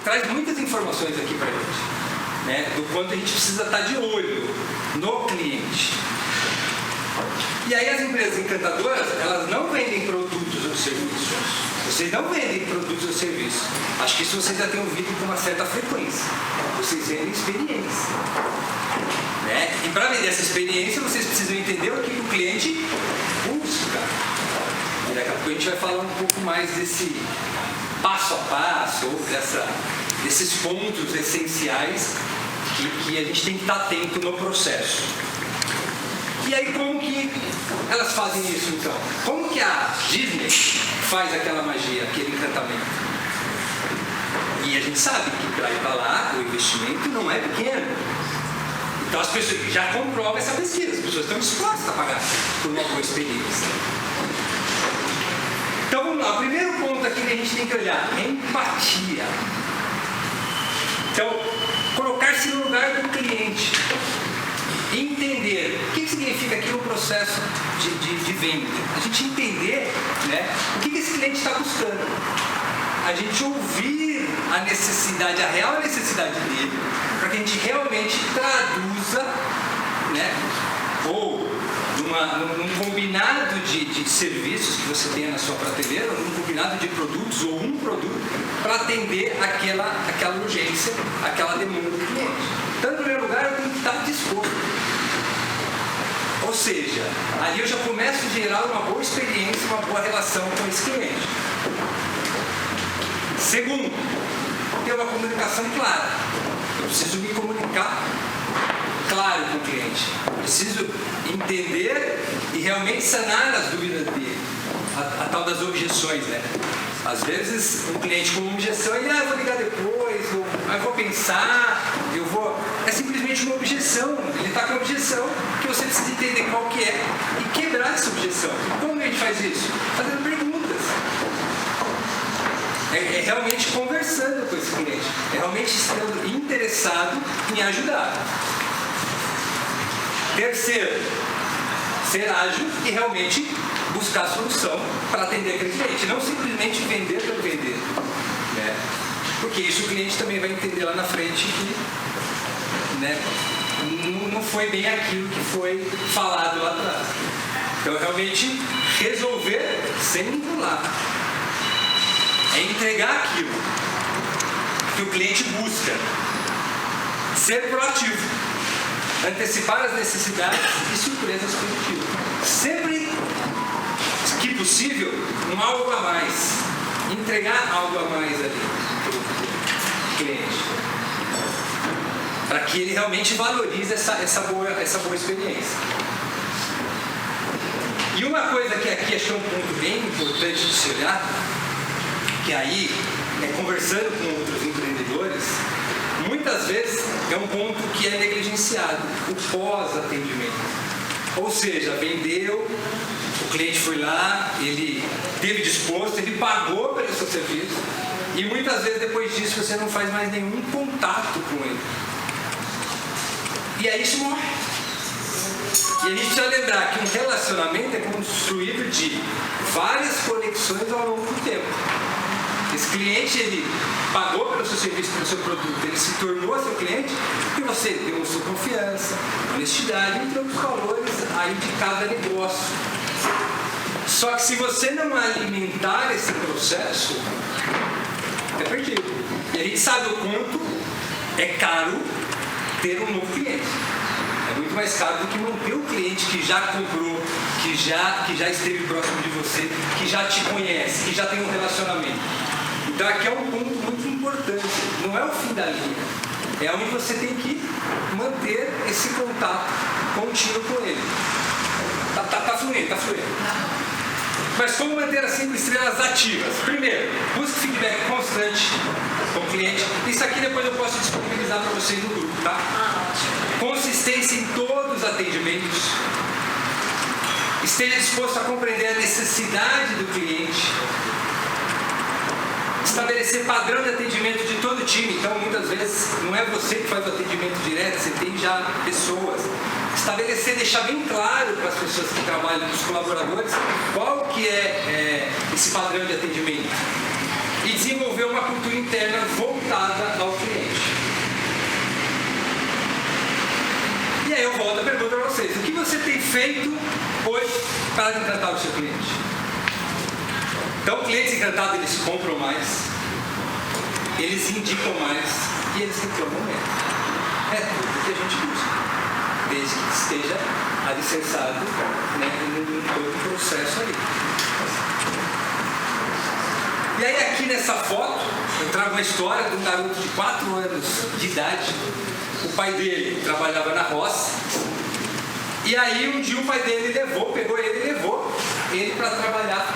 traz muitas informações aqui para a gente, né? Do quanto a gente precisa estar de olho no cliente. E aí as empresas encantadoras, elas não vendem produtos ou serviços. Vocês não vendem produtos ou serviços. Acho que isso vocês já têm ouvido com uma certa frequência. Vocês vendem experiência. Né? E para vender essa experiência, vocês precisam entender o que o cliente busca. E daqui a pouco a gente vai falar um pouco mais desse passo a passo, ou desses pontos essenciais que a gente tem que estar atento no processo. E aí, como que elas fazem isso, então? Como que a Disney faz aquela magia, aquele encantamento? E a gente sabe que para ir para lá, o investimento não é pequeno. Então, as pessoas já comprovam essa pesquisa. As pessoas estão dispostas a pagar por uma boa experiência. Então, vamos lá. O primeiro ponto aqui que a gente tem que olhar é empatia. Então, colocar-se no lugar do cliente. Entender o que significa aqui no processo de venda. A gente entender, né, o que esse cliente está buscando. A gente ouvir a necessidade, a real necessidade dele, para que a gente realmente traduza, né, ou num combinado de serviços que você tenha na sua prateleira, ou num combinado de produtos, ou um produto, para atender aquela urgência, aquela demanda do cliente. Então, em primeiro lugar, eu tenho que estar disposto. Ou seja, ali eu já começo a gerar uma boa experiência, uma boa relação com esse cliente. Segundo, ter uma comunicação clara. Eu preciso me comunicar claro com o cliente. Eu preciso entender e realmente sanar as dúvidas dele. A tal das objeções, né? Às vezes, um cliente com uma objeção, ele, eu vou ligar depois, eu vou pensar, É simplesmente uma objeção. Ele está com uma objeção que você precisa entender qual que é e quebrar essa objeção. Como a gente faz isso? Fazendo perguntas. É realmente conversando com esse cliente. É realmente estando interessado em ajudar. Terceiro, ser ágil e realmente buscar a solução para atender aquele cliente. Não simplesmente vender pelo vender. Né? Porque isso o cliente também vai entender lá na frente que, né, não foi bem aquilo que foi falado lá atrás. Então, realmente, resolver sem enrolar. É entregar aquilo que o cliente busca. Ser proativo. Antecipar as necessidades e surpresas positivas. Sempre que possível, um algo a mais. Entregar algo a mais ali para o cliente. Para que ele realmente valorize essa boa experiência. E uma coisa que aqui acho que é um ponto bem importante de se olhar, que aí, conversando com outros empreendedores, muitas vezes é um ponto que é negligenciado, o pós-atendimento. Ou seja, vendeu, o cliente foi lá, ele esteve disposto, ele pagou pelo seu serviço, e muitas vezes depois disso você não faz mais nenhum contato com ele. E aí isso morre. E a gente precisa lembrar que um relacionamento é construído de várias conexões ao longo do tempo. Esse cliente, ele pagou pelo seu serviço, pelo seu produto, ele se tornou seu cliente porque você demonstrou confiança, honestidade, entre outros valores aí de cada negócio. Só que se você não alimentar esse processo, é perdido. E a gente sabe o quanto é caro ter um novo cliente. É muito mais caro do que manter o cliente que já comprou, que já esteve próximo de você, que já te conhece, que já tem um relacionamento. Então aqui é um ponto muito importante. Não é o fim da linha. É onde você tem que manter esse contato contínuo com ele. Tá fluindo. Mas como manter as 5 estrelas ativas? Primeiro, busque feedback constante com o cliente. Isso aqui depois eu posso disponibilizar para vocês no grupo, tá? Consistência em todos os atendimentos. Esteja disposto a compreender a necessidade do cliente. Estabelecer padrão de atendimento de todo o time. Então, muitas vezes, não é você que faz o atendimento direto, você tem já pessoas. Estabelecer, deixar bem claro para as pessoas que trabalham, para os colaboradores, qual que é esse padrão de atendimento. E desenvolver uma cultura interna voltada ao cliente. E aí eu volto a pergunta para vocês: o que você tem feito hoje para encantar o seu cliente? Então, clientes encantados, eles compram mais, eles indicam mais e eles reclamam menos. É tudo que a gente busca, desde que esteja alicerçado, né, em todo o processo ali. E aí aqui nessa foto, eu trago uma história de um garoto de 4 anos de idade. O pai dele trabalhava na roça. E aí um dia o pai dele pegou ele e levou ele para trabalhar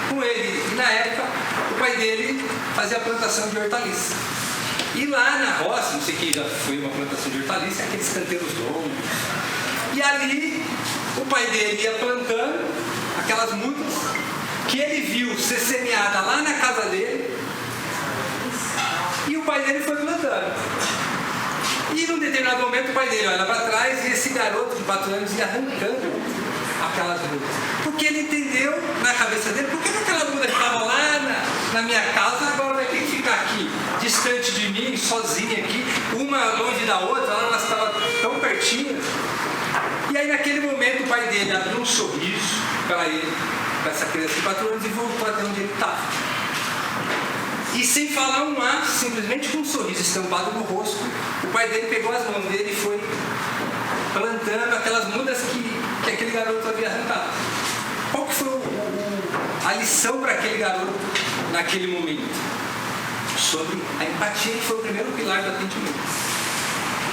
com ele. E na época, o pai dele fazia plantação de hortaliça. E lá na roça, não sei quem já foi uma plantação de hortaliça, aqueles canteiros longos. E ali, o pai dele ia plantando aquelas mudas que ele viu ser semeada lá na casa dele. E o pai dele foi plantando. E num determinado momento o pai dele olha para trás e esse garoto de 4 anos ia arrancando aquelas mudas. Porque ele entendeu na cabeça dele, por que aquela muda que estava lá na minha casa agora vai ter que ficar aqui, distante de mim, sozinha aqui, uma longe da outra, lá elas estavam tão pertinho. E aí naquele momento o pai dele abriu um sorriso para ele, para essa criança de 4 anos, e voltou até onde ele estava. E sem falar um A, simplesmente com um sorriso estampado no rosto, o pai dele pegou as mãos dele e foi plantando aquelas mudas que aquele garoto havia arrancado. Qual que foi a lição para aquele garoto naquele momento? Sobre a empatia, que foi o primeiro pilar do atendimento.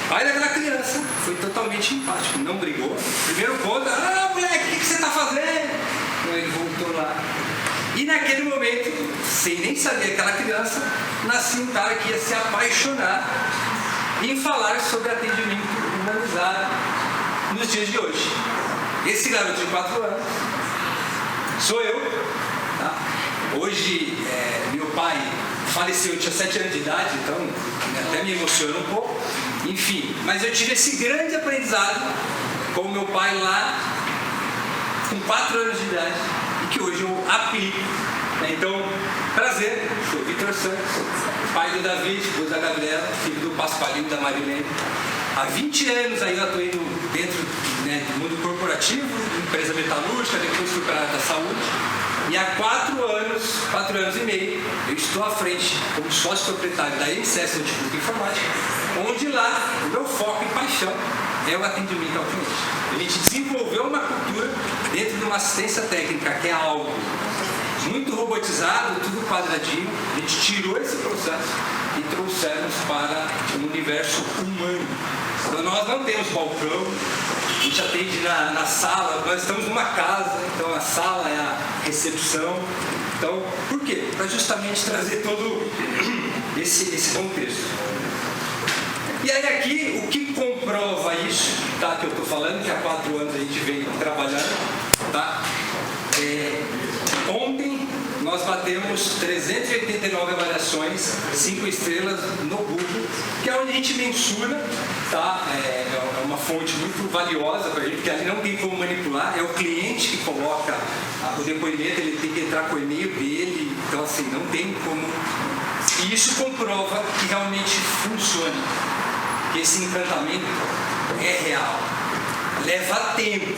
O pai daquela criança foi totalmente empático, não brigou. Primeiro ponto, moleque, o que você está fazendo? Então ele voltou lá. E naquele momento, sem nem saber aquela criança, nascia um cara que ia se apaixonar em falar sobre atendimento humanizado nos dias de hoje. Esse garoto de 4 anos sou eu. Tá? Hoje, meu pai faleceu, eu tinha 7 anos de idade, então até me emociona um pouco. Enfim, mas eu tive esse grande aprendizado com o meu pai lá, com 4 anos de idade, e que hoje eu aplico. Então, prazer, sou o Vitor Santos, pai do Davi, esposo da Gabriela, filho do Pascoalinho e da Marilene. Há 20 anos aí eu atuei dentro, né, do mundo corporativo, empresa metalúrgica, depois fui para a área da saúde. E há 4 anos e meio, eu estou à frente como sócio proprietário da MCS Notebook Informática, onde lá o meu foco e paixão é o atendimento ao cliente. A gente desenvolveu uma cultura dentro de uma assistência técnica, que é algo muito robotizado, tudo quadradinho. A gente tirou esse processo e trouxemos para um universo humano. Então nós não temos balcão, a gente atende na sala, nós estamos numa casa, então a sala é a recepção. Então, por quê? Para justamente trazer todo esse contexto. E aí aqui, o que comprova isso, tá, que eu estou falando, que há 4 anos a gente vem trabalhando, tá? Ontem nós batemos 389 avaliações, 5 estrelas no Google, que é onde a gente mensura, tá? É uma fonte muito valiosa para a gente, porque ali não tem como manipular, é o cliente que coloca o depoimento, ele tem que entrar com o e-mail dele, então assim, não tem como. E isso comprova que realmente funciona, que esse encantamento é real, leva tempo.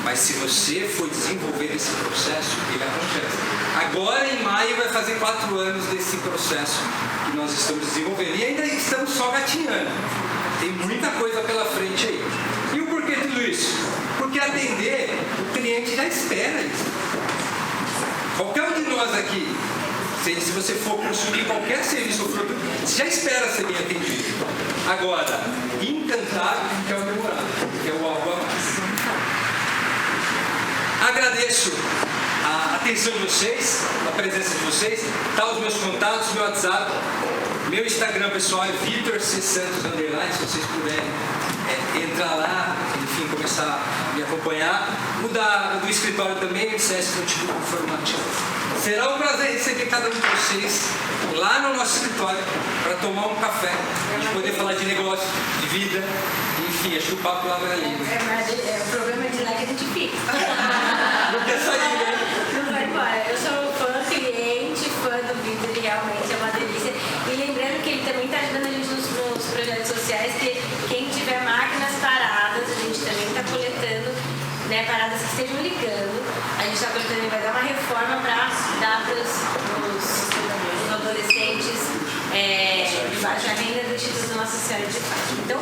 Mas se você for desenvolver esse processo, ele acontece. Agora em maio vai fazer 4 anos desse processo que nós estamos desenvolvendo. E ainda estamos só gatinhando. Tem muita coisa pela frente aí. E o porquê de tudo isso? Porque atender, o cliente já espera isso. Qualquer um de nós aqui, se você for consumir qualquer serviço ou produto, você já espera ser bem atendido. Agora, encantar que é o memorado, que é o algo a mais. Agradeço a atenção de vocês, a presença de vocês. Tá os meus contatos, meu WhatsApp, meu Instagram pessoal é Vitor C. Santos _, se vocês puderem entrar lá, enfim, começar a me acompanhar. O do escritório também, MCS Notebook Informática. Será um prazer receber cada um de vocês lá no nosso escritório para tomar um café, a gente poder falar de negócio, de vida, enfim, acho que o papo lá vai ali. O problema é de lá que a gente fica. Não quer sair, né? Não vai embora. Eu sou fã, cliente, fã do Vitor, e realmente é uma delícia. está ajudando a gente nos projetos sociais, que quem tiver máquinas paradas, a gente também está coletando, né, paradas que estejam ligando. A gente está coletando e vai dar uma reforma para dar para os adolescentes de baixa renda do Instituto Nossa Senhora de Fátima. Então,